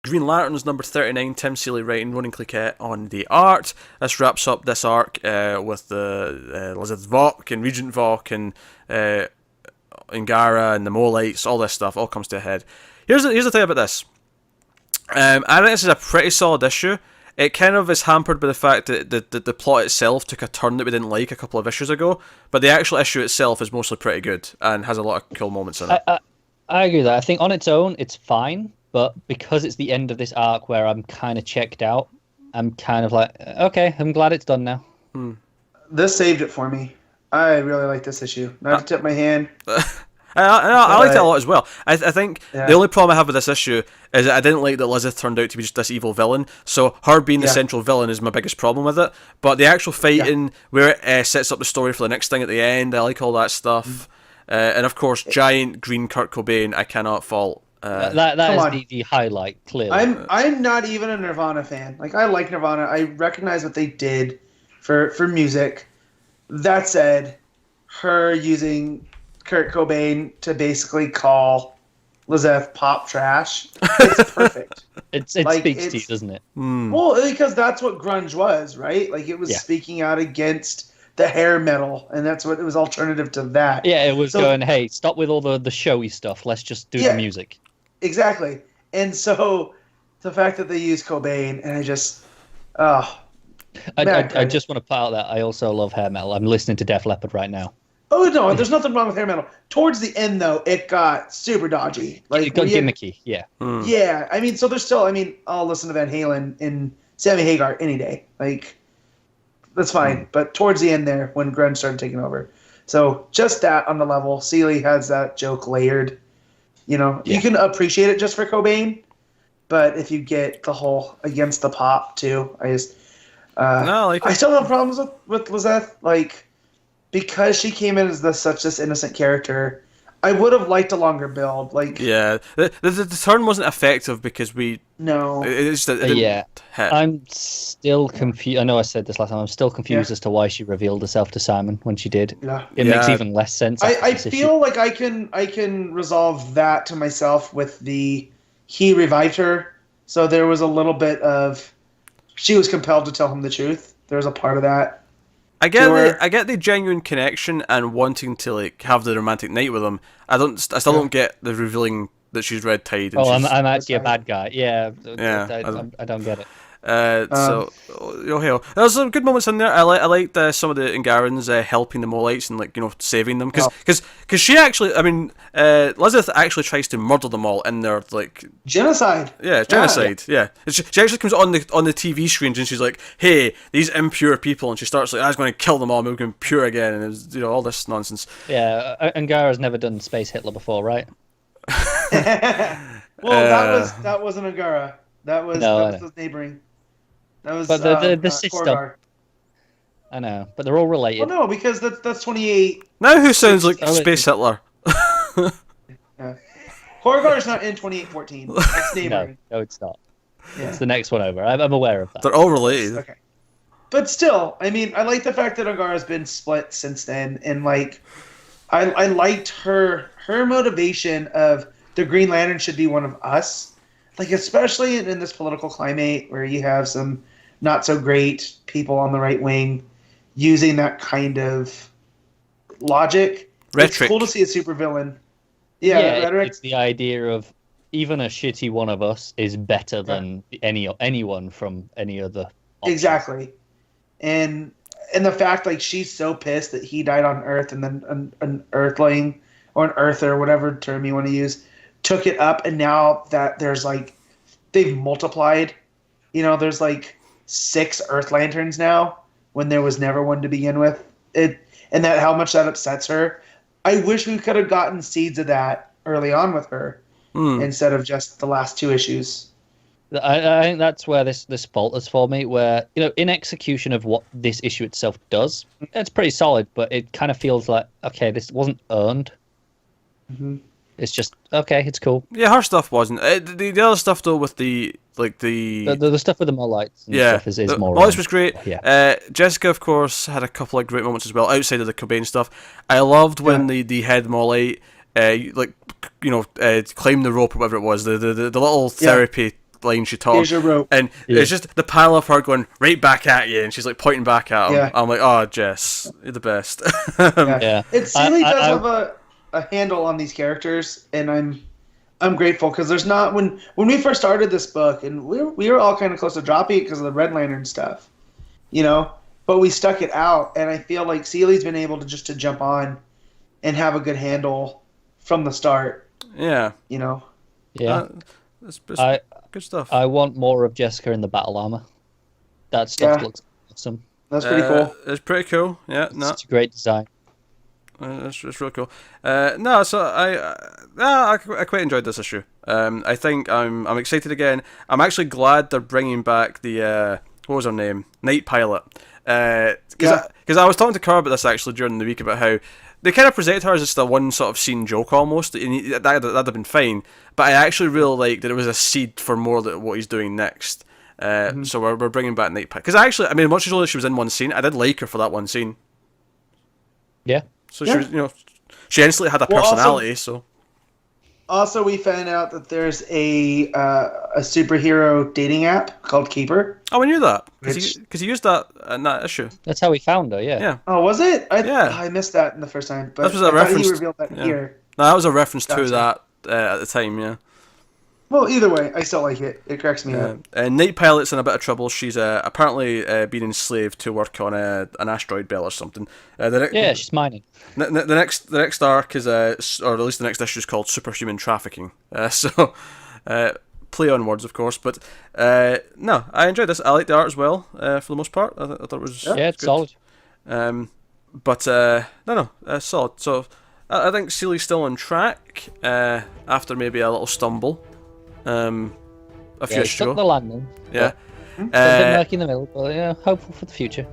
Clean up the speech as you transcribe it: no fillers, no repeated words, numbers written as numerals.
Green Lanterns number 39, Tim Seeley writing, Ronan Cliquette on the art. This wraps up this arc with the Elizabeth Vok and Regent Vok and Angara and the Molites, all this stuff all comes to a head. Here's the thing about this. I think this is a pretty solid issue. It kind of is hampered by the fact that the plot itself took a turn that we didn't like a couple of issues ago, but the actual issue itself is mostly pretty good and has a lot of cool moments in it. I agree with that. I think on its own, it's fine, but because it's the end of this arc where I'm kind of checked out, I'm kind of like, okay, I'm glad it's done now. This saved it for me. I really like this issue. Not to tip my hand. I liked it a lot as well. I think the only problem I have with this issue is that I didn't like that Lizeth turned out to be just this evil villain. So her being the central villain is my biggest problem with it. But the actual fighting, where it sets up the story for the next thing at the end, I like all that stuff. And of course, giant green Kurt Cobain, I cannot fault. That is the highlight, clearly. I'm not even a Nirvana fan. Like, I like Nirvana. I recognize what they did for music. That said, her using Kurt Cobain to basically call Lizeth pop trash, it's perfect. It speaks to you, doesn't it? Well, because that's what grunge was, right? Like, it was speaking out against the hair metal, and that's what it was, alternative to that. Yeah, it was going, hey, stop with all the showy stuff. Let's just do the music. Exactly. And so the fact that they use Cobain, and I just, I just want to put out that I also love hair metal. I'm listening to Def Leppard right now. Oh, no, there's nothing wrong with hair metal. Towards the end, though, it got super dodgy. Like, it got gimmicky, yeah. Yeah, I mean, so there's still, I'll listen to Van Halen and Sammy Hagar any day. Like, that's fine. But towards the end there, when grunge started taking over. So just that on the level. Seeley has that joke layered. You know, you can appreciate it just for Cobain, but if you get the whole against the pop, too, I just... I still have problems with Lizeth, like... Because she came in as such this innocent character, I would have liked a longer build. Like, the turn wasn't effective because we. No. It didn't hit. I'm still confused. I know I said this last time. I'm still confused as to why she revealed herself to Simon when she did. Yeah. It makes even less sense. I feel like I can resolve that to myself with he revived her, so there was a little bit of she was compelled to tell him the truth. There was a part of that. I get the genuine connection and wanting to like have the romantic night with him. I still don't get the revealing that she's red tied. I'm actually a bad guy. Yeah. I don't get it. Hell, there's some good moments in there. I liked some of the Angarans helping the Molites and saving them because she actually, Lizeth actually tries to murder them all in their genocide. Yeah, genocide. Yeah. She actually comes on the TV screens and she's like, "Hey, these impure people," and she starts like, "I was going to kill them all, make them pure again," and it was all this nonsense. Yeah, Angara's never done Space Hitler before, right? Well, that wasn't Angara. That was neighboring. That was the system. I know, but they're all related. Well, no, because that's 28. Now who sounds like Space Hitler? Korgar's not in 2814. It's neighboring. No, it's not. Yeah. It's the next one over. I'm aware of that. They're all related. Okay. But still, I like the fact that Angara's been split since then, and I liked her motivation of the Green Lantern should be one of us. Especially in this political climate where you have some not so great people on the right wing using that kind of logic. Rhetoric. It's cool to see a supervillain. Rhetoric. It's the idea of even a shitty one of us is better than anyone from any other option. Exactly. And the fact she's so pissed that he died on Earth and then an Earthling or an Earther, whatever term you want to use, took it up, and now that there's they've multiplied. There's 6 Earth Lanterns now when there was never one to begin with. And that how much that upsets her. I wish we could have gotten seeds of that early on with her instead of just the last 2 issues. I think that's where this falters for me, where in execution of what this issue itself does, it's pretty solid, but it kind of feels like, okay, this wasn't earned. Mm-hmm. It's just okay. It's cool. Yeah, her stuff wasn't. The other stuff though, with the stuff with the Molites. And stuff is more. Molites was great. Yeah. Jessica, of course, had a couple of great moments as well outside of the Cobain stuff. I loved when the head Molite, climbed the rope or whatever it was. The little therapy line she taught Here's your rope. and it's just the panel of her going right back at you, and she's like pointing back at him. I'm like, oh, Jess, you're the best. Seeley does have a handle on these characters, and I'm grateful because there's not when we first started this book, and we were all kind of close to dropping it because of the Red Lantern stuff, but we stuck it out, and I feel like Seeley's been able to jump on and have a good handle from the start. Yeah. That's good stuff. I want more of Jessica in the battle armor. That stuff looks awesome. That's pretty cool. It's pretty cool. Yeah, It's a great design. It's really cool. I quite enjoyed this issue. I think I'm excited again. I'm actually glad they're bringing back the what was her name, Night Pilot. Because I was talking to Cara about this actually during the week about how they kind of presented her as just a one sort of scene joke almost, and that'd have been fine. But I actually really liked that it was a seed for more that what he's doing next. So we're bringing back Night Pilot. Because much as she was in one scene, I did like her for that one scene. Yeah. So she was, she instantly had a personality. Also, we found out that there's a superhero dating app called Keeper. Oh, we knew that because he used that in that issue. That's how we found her. Yeah. Yeah. Oh, was it? I missed that in the first time. But that was a reference. He revealed that here. No, that was a reference to that at the time. Yeah. Well, either way, I still like it. It cracks me up. Night Pilot's in a bit of trouble. She's apparently been enslaved to work on an asteroid belt or something. She's mining. The next arc is, or at least the next issue is called Superhuman Trafficking. Play on words, of course. But no, I enjoyed this. I like the art as well. For the most part, I thought it was it's good. Solid. But solid. So I think Seeley's still on track after maybe a little stumble. A few issues ago. The landing. Yeah. A bit murky in the middle, but hopeful for the future.